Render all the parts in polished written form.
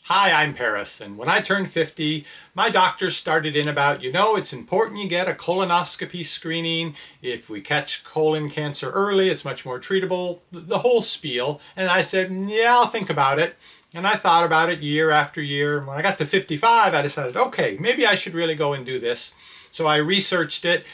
Hi, I'm Paris, and when I turned 50, my doctor started in about, it's important you get a colonoscopy screening. If we catch colon cancer early, it's much more treatable, the whole spiel. And I said, yeah, I'll think about it. And I thought about it year after year. And when I got to 55, I decided, okay, maybe I should really go and do this. So I researched it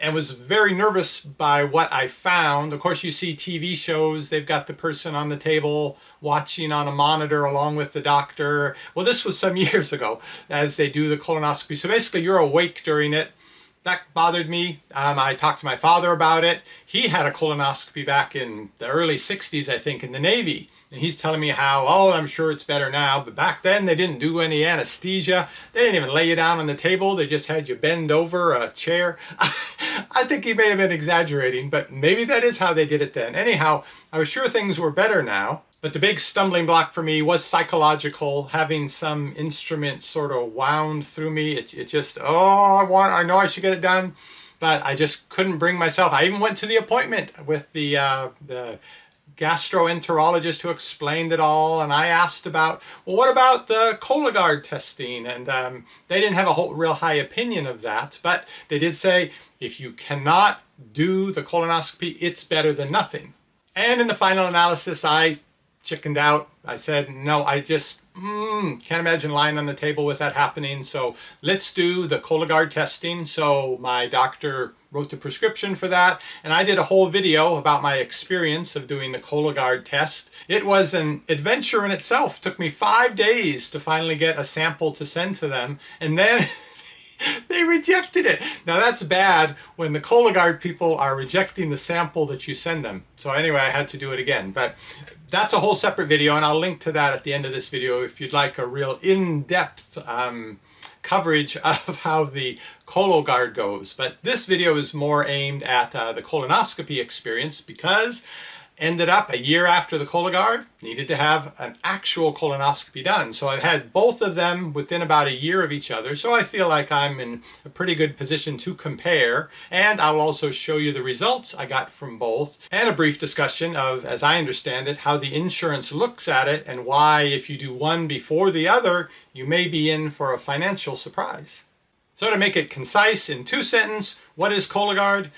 and was very nervous by what I found. Of course, you see TV shows, they've got the person on the table watching on a monitor along with the doctor. Well, this was some years ago as they do the colonoscopy. So basically, you're awake during it. That bothered me. I talked to my father about it. He had a colonoscopy back in the early 60s, I think, in the Navy. And he's telling me how, I'm sure it's better now. But back then, they didn't do any anesthesia. They didn't even lay you down on the table. They just had you bend over a chair. I think he may have been exaggerating, but maybe that is how they did it then. Anyhow, I was sure things were better now. But the big stumbling block for me was psychological, having some instrument sort of wound through me. It just, I know I should get it done, but I just couldn't bring myself. I even went to the appointment with the gastroenterologist who explained it all, and I asked about, well, what about the Cologuard testing? And they didn't have a real high opinion of that, but they did say, if you cannot do the colonoscopy, it's better than nothing. And in the final analysis, I chickened out. I said, no, I just can't imagine lying on the table with that happening. So let's do the Cologuard testing. So my doctor wrote the prescription for that. And I did a whole video about my experience of doing the Cologuard test. It was an adventure in itself. It took me 5 days to finally get a sample to send to them. And then they rejected it. Now that's bad when the Cologuard people are rejecting the sample that you send them. So anyway, I had to do it again. But that's a whole separate video, and I'll link to that at the end of this video if you'd like a real in-depth coverage of how the Cologuard goes. But this video is more aimed at the colonoscopy experience because ended up a year after the Cologuard, needed to have an actual colonoscopy done. So I've had both of them within about a year of each other. So I feel like I'm in a pretty good position to compare. And I'll also show you the results I got from both and a brief discussion of, as I understand it, how the insurance looks at it and why if you do one before the other, you may be in for a financial surprise. So to make it concise in 2 sentences, what is Cologuard?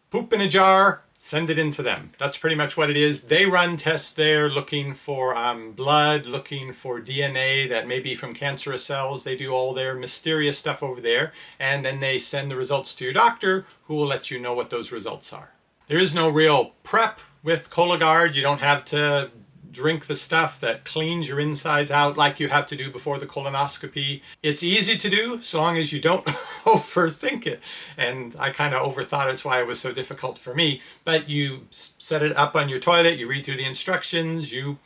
Poop in a jar. Send it in to them. That's pretty much what it is. They run tests there looking for blood, looking for DNA that may be from cancerous cells. They do all their mysterious stuff over there. And then they send the results to your doctor who will let you know what those results are. There is no real prep with Cologuard. You don't have to drink the stuff that cleans your insides out like you have to do before the colonoscopy. It's easy to do so long as you don't overthink it. And I kind of overthought it. That's why it was so difficult for me. But you set it up on your toilet, you read through the instructions, you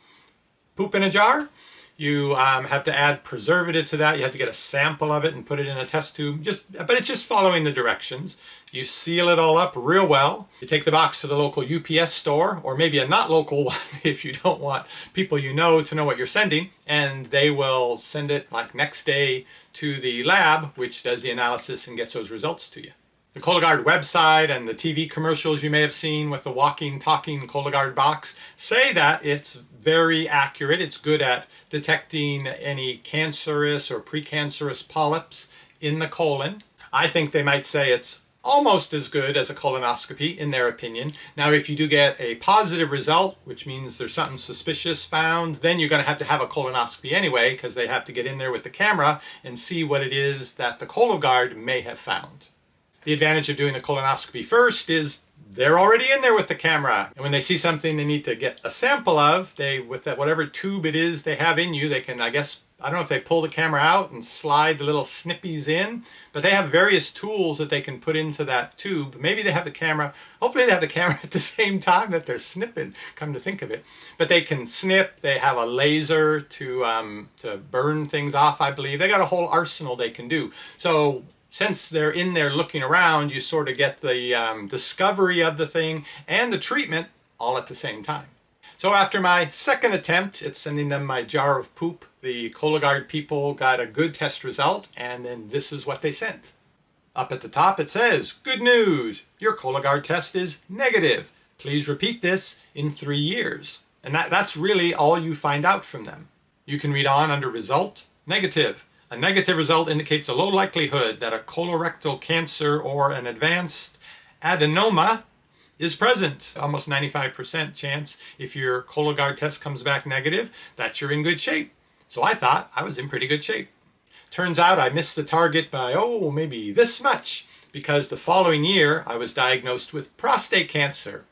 poop in a jar. You have to add preservative to that. You have to get a sample of it and put it in a test tube. But it's just following the directions. You seal it all up real well. You take the box to the local UPS store, or maybe a not local one if you don't want people you know to know what you're sending. And they will send it like next day to the lab, which does the analysis and gets those results to you. The Cologuard website and the TV commercials you may have seen with the walking, talking Cologuard box say that it's very accurate. It's good at detecting any cancerous or precancerous polyps in the colon. I think they might say it's almost as good as a colonoscopy in their opinion. Now, if you do get a positive result, which means there's something suspicious found, then you're going to have a colonoscopy anyway because they have to get in there with the camera and see what it is that the Cologuard may have found. The advantage of doing the colonoscopy first is they're already in there with the camera. And when they see something they need to get a sample of, with that whatever tube it is they have in you, they can, I don't know if they pull the camera out and slide the little snippies in, but they have various tools that they can put into that tube. Maybe they have the camera, hopefully they have the camera at the same time that they're snipping, come to think of it. But they can snip, they have a laser to burn things off, I believe. They got a whole arsenal they can do. So since they're in there looking around, you sort of get the discovery of the thing and the treatment all at the same time. So after my second attempt at sending them my jar of poop, the Cologuard people got a good test result, and then this is what they sent. Up at the top it says, "Good news! Your Cologuard test is negative. Please repeat this in 3 years." And that's really all you find out from them. You can read on under result, negative. A negative result indicates a low likelihood that a colorectal cancer or an advanced adenoma is present. Almost 95% chance if your Cologuard test comes back negative that you're in good shape. So I thought I was in pretty good shape. Turns out I missed the target by, maybe this much, because the following year I was diagnosed with prostate cancer.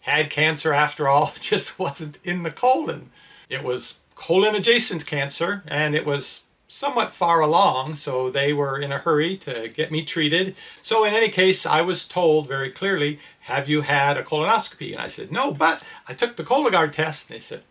Had cancer after all, just wasn't in the colon. It was colon adjacent cancer, and it was somewhat far along, so they were in a hurry to get me treated. So in any case, I was told very clearly, have you had a colonoscopy? And I said, no, but I took the Cologuard test. And they said,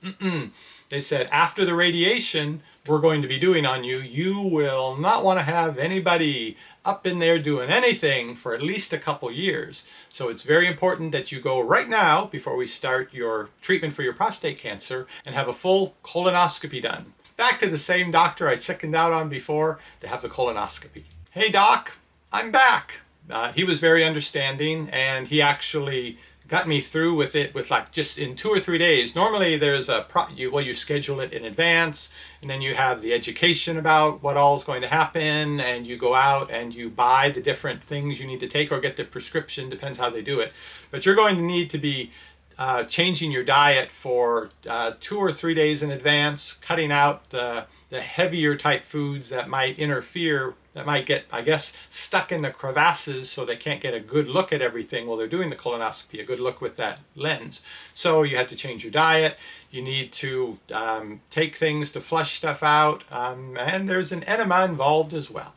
They said, after the radiation we're going to be doing on you, you will not want to have anybody up in there doing anything for at least a couple years. So it's very important that you go right now, before we start your treatment for your prostate cancer, and have a full colonoscopy done. Back to the same doctor I chickened out on before to have the colonoscopy. Hey doc, I'm back. He was very understanding, and he actually got me through with it with like just in 2 or 3 days. Normally there's you schedule it in advance, and then you have the education about what all is going to happen, and you go out and you buy the different things you need to take or get the prescription, depends how they do it. But you're going to need to be changing your diet for 2 or 3 days in advance, cutting out the heavier type foods that might interfere, that might get, I guess, stuck in the crevasses so they can't get a good look at everything while they're doing the colonoscopy, a good look with that lens. So you have to change your diet. You need to take things to flush stuff out, and there's an enema involved as well.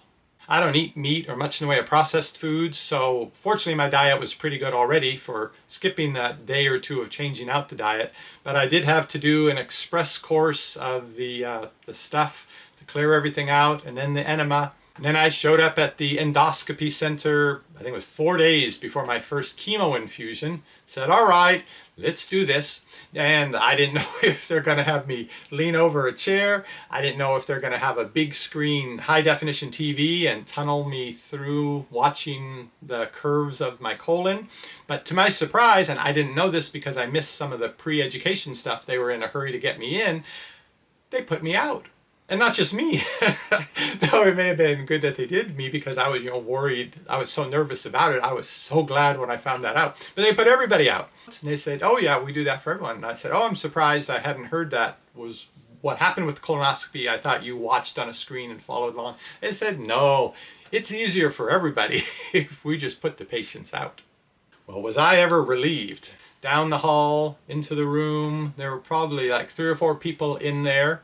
I don't eat meat or much in the way of processed foods, so fortunately my diet was pretty good already for skipping that day or two of changing out the diet. But I did have to do an express course of the stuff to clear everything out, and then the enema. And then I showed up at the endoscopy center, I think it was 4 days before my first chemo infusion. Said, all right, let's do this. And I didn't know if they're going to have me lean over a chair. I didn't know if they're going to have a big screen, high definition TV and tunnel me through watching the curves of my colon. But to my surprise, and I didn't know this because I missed some of the pre-education stuff, they were in a hurry to get me in, they put me out. And not just me, though it may have been good that they did me, because I was, worried. I was so nervous about it. I was so glad when I found that out. But they put everybody out. And they said, oh yeah, we do that for everyone. And I said, oh, I'm surprised I hadn't heard that was what happened with the colonoscopy. I thought you watched on a screen and followed along. They said, no, it's easier for everybody if we just put the patients out. Well, was I ever relieved? Down the hall, into the room, there were probably like 3 or 4 people in there.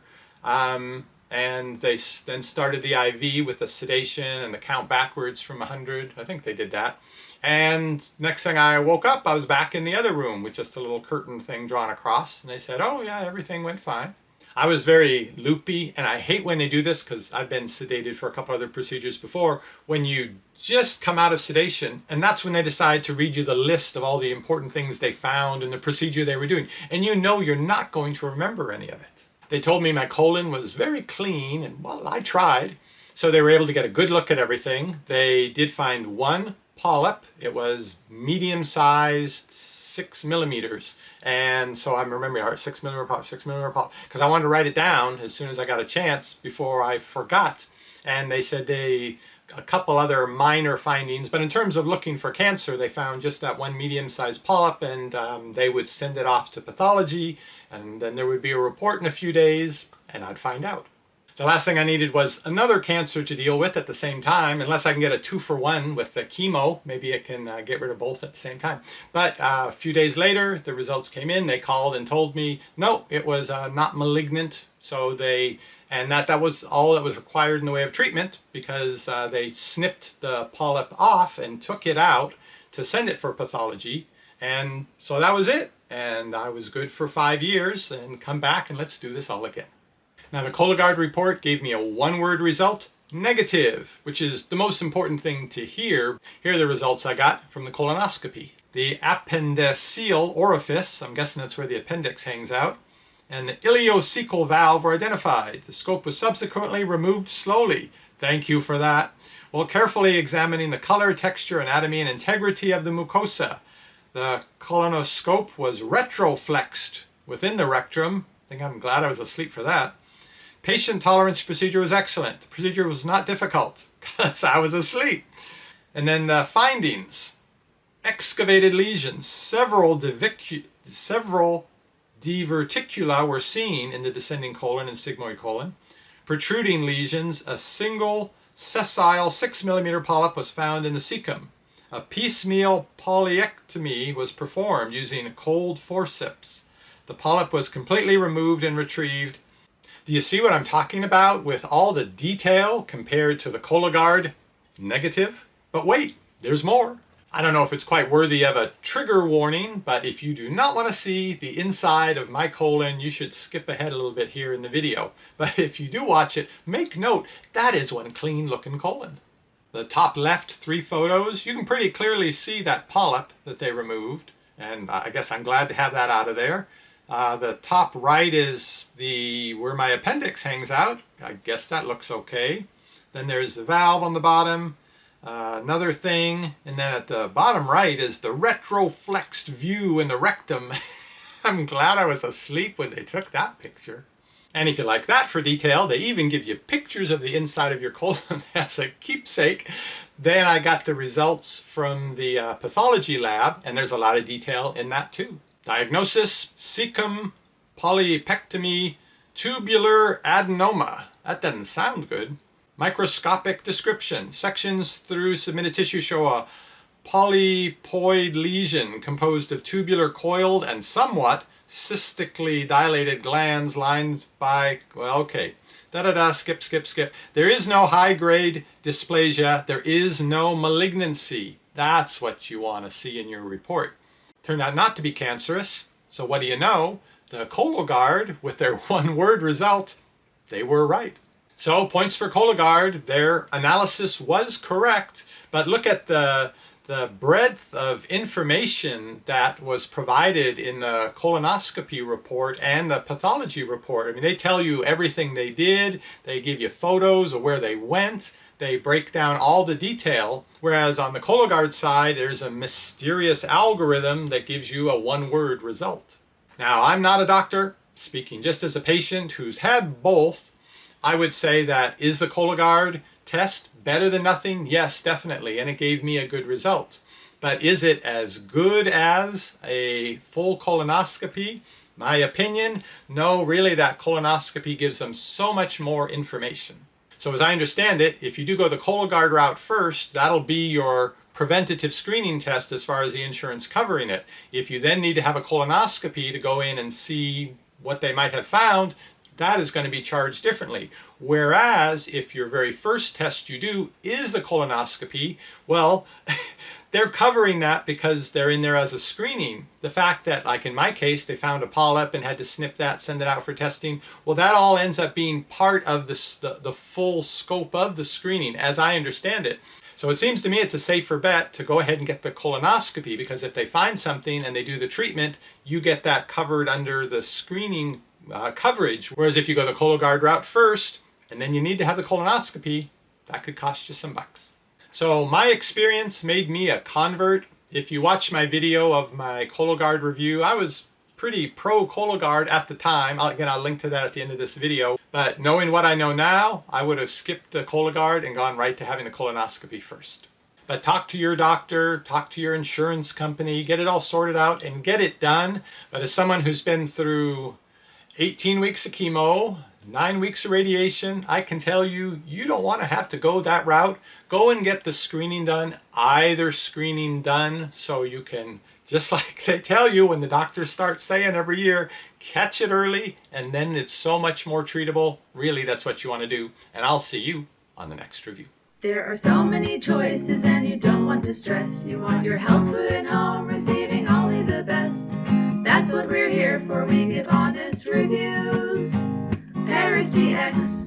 And they then started the IV with the sedation and the count backwards from 100. I think they did that. And next thing I woke up, I was back in the other room with just a little curtain thing drawn across. And they said, oh yeah, everything went fine. I was very loopy, and I hate when they do this because I've been sedated for a couple other procedures before, when you just come out of sedation, and that's when they decide to read you the list of all the important things they found in the procedure they were doing. And you're not going to remember any of it. They told me my colon was very clean, and well, I tried. So they were able to get a good look at everything. They did find 1 polyp. It was medium-sized, 6 millimeters. And so I'm remembering 6 millimeter polyp, because I wanted to write it down as soon as I got a chance before I forgot. And they said a couple other minor findings, but in terms of looking for cancer, they found just that 1 medium-sized polyp, and they would send it off to pathology, and then there would be a report in a few days, and I'd find out. The last thing I needed was another cancer to deal with at the same time, unless I can get a 2-for-1 with the chemo. Maybe I can get rid of both at the same time. But a few days later, the results came in. They called and told me, no, it was not malignant. So that was all that was required in the way of treatment, because they snipped the polyp off and took it out to send it for pathology. And so that was it. And I was good for 5 years, and come back and let's do this all again. Now the Cologuard report gave me a 1-word result, negative, which is the most important thing to hear. Here are the results I got from the colonoscopy. The appendiceal orifice, I'm guessing that's where the appendix hangs out, and the ileocecal valve were identified. The scope was subsequently removed slowly. Thank you for that. While carefully examining the color, texture, anatomy, and integrity of the mucosa. The colonoscope was retroflexed within the rectum. I think I'm glad I was asleep for that. Patient tolerance procedure was excellent. The procedure was not difficult because I was asleep. And then the findings. Excavated lesions. Several diverticula were seen in the descending colon and sigmoid colon. Protruding lesions. A single sessile 6 millimeter polyp was found in the cecum. A piecemeal polyectomy was performed using cold forceps. The polyp was completely removed and retrieved. Do you see what I'm talking about with all the detail compared to the Cologuard negative? But wait, there's more. I don't know if it's quite worthy of a trigger warning, but if you do not want to see the inside of my colon, you should skip ahead a little bit here in the video. But if you do watch it, make note, that is one clean looking colon. The top left 3 photos, you can pretty clearly see that polyp that they removed, and I guess I'm glad to have that out of there. The top right is where my appendix hangs out. I guess that looks okay. Then there's the valve on the bottom, another thing, and then at the bottom right is the retroflexed view in the rectum. I'm glad I was asleep when they took that picture. And if you like that for detail, they even give you pictures of the inside of your colon as a keepsake. Then I got the results from the pathology lab, and there's a lot of detail in that too. Diagnosis, cecum polypectomy, tubular adenoma. That doesn't sound good. Microscopic description. Sections through submitted tissue show a polypoid lesion composed of tubular coiled and somewhat cystically dilated glands lined by, well, okay. Skip. There is no high-grade dysplasia. There is no malignancy. That's what you want to see in your report. Turned out not to be cancerous. So what do you know? The Cologuard, with their one-word result, they were right. So points for Cologuard. Their analysis was correct, but look at the breadth of information that was provided in the colonoscopy report and the pathology report. I mean, they tell you everything they did. They give you photos of where they went. They break down all the detail. Whereas on the Cologuard side, there's a mysterious algorithm that gives you a one-word result. Now, I'm not a doctor. Speaking just as a patient who's had both, I would say that is the Cologuard test better than nothing? Yes, definitely, and it gave me a good result. But is it as good as a full colonoscopy? My opinion, no, really that colonoscopy gives them so much more information. So as I understand it, if you do go the Cologuard route first, that'll be your preventative screening test as far as the insurance covering it. If you then need to have a colonoscopy to go in and see what they might have found, that is going to be charged differently. Whereas if your very first test you do is the colonoscopy, well, they're covering that because they're in there as a screening. The fact that, like in my case, they found a polyp and had to snip that, send it out for testing, well, that all ends up being part of the full scope of the screening, as I understand it. So it seems to me it's a safer bet to go ahead and get the colonoscopy, because if they find something and they do the treatment, you get that covered under the screening coverage. Whereas if you go the Cologuard route first, and then you need to have the colonoscopy, that could cost you some bucks. So my experience made me a convert. If you watch my video of my Cologuard review, I was pretty pro Cologuard at the time. Again, I'll link to that at the end of this video. But knowing what I know now, I would have skipped the Cologuard and gone right to having the colonoscopy first. But talk to your doctor, talk to your insurance company, get it all sorted out and get it done. But as someone who's been through 18 weeks of chemo, 9 weeks of radiation, I can tell you, you don't want to have to go that route. Go and get the screening done, either screening done, so you can, just like they tell you when the doctors start saying every year, catch it early, and then it's so much more treatable. Really, that's what you want to do. And I'll see you on the next review. There are so many choices and you don't want to stress. You want your health food at home, receiving only the best. That's what we're here for, we give honest reviews. parristx.